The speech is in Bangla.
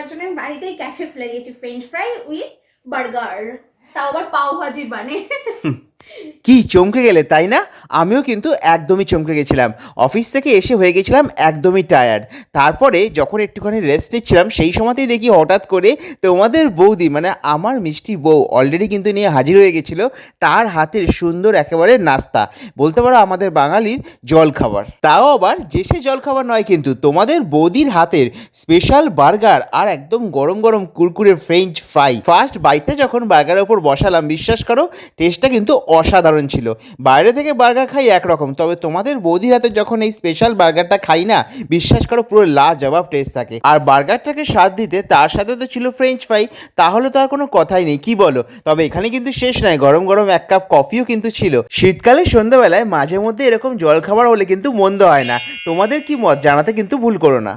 জন্য আমি বাড়িতেই ক্যাফে খুলে দিয়েছি, ফ্রেঞ্চ ফ্রাই উইথ বার্গার, তাও আবার পাও ভাজির বানে। কি চমকে গেলে তাই না? আমিও কিন্তু একদমই চমকে গেছিলাম। অফিস থেকে এসে হয়ে গেছিলাম একদমই টায়ার্ড। তারপরে যখন একটুখানি রেস্ট নিচ্ছিলাম সেই সময়তেই দেখি হঠাৎ করে তোমাদের বৌদি মানে আমার মিষ্টি বউ অলরেডি কিন্তু নিয়ে হাজির হয়ে গেছিলো তার হাতের সুন্দর একেবারে নাস্তা, বলতে পারো আমাদের বাঙালির জলখাবার। তাও আবার যে সে জলখাবার নয়, কিন্তু তোমাদের বৌদির হাতের স্পেশাল বার্গার আর একদম গরম গরম কুরকুরে ফ্রেঞ্চ ফ্রাই। ফার্স্ট বাইটটা যখন বার্গারের ওপর বসালাম, বিশ্বাস করো টেস্টটা কিন্তু অসাধারণ ছিল। বাইরে থেকে বার্গার খাই একরকম, তবে তোমাদের বৌদির হাতে যখন এই স্পেশাল বার্গারটা খাই না, বিশ্বাস করো পুরো লাজবাব টেস্ট থাকে। আর বার্গারটাকে স্বাদ দিতে তার সাথে তো ছিল ফ্রেঞ্চ ফ্রাই, তাহলে তো আর কোনো কথাই নেই, কি বলো? তবে এখানে কিন্তু শেষ নয়, গরম গরম এক কাপ কফিও কিন্তু ছিল। শীতকালে সন্ধ্যাবেলায় মাঝে মধ্যে এরকম জলখাবার হলে কিন্তু মন্দ হয় না। তোমাদের কি মত জানাতে কিন্তু ভুল করো না।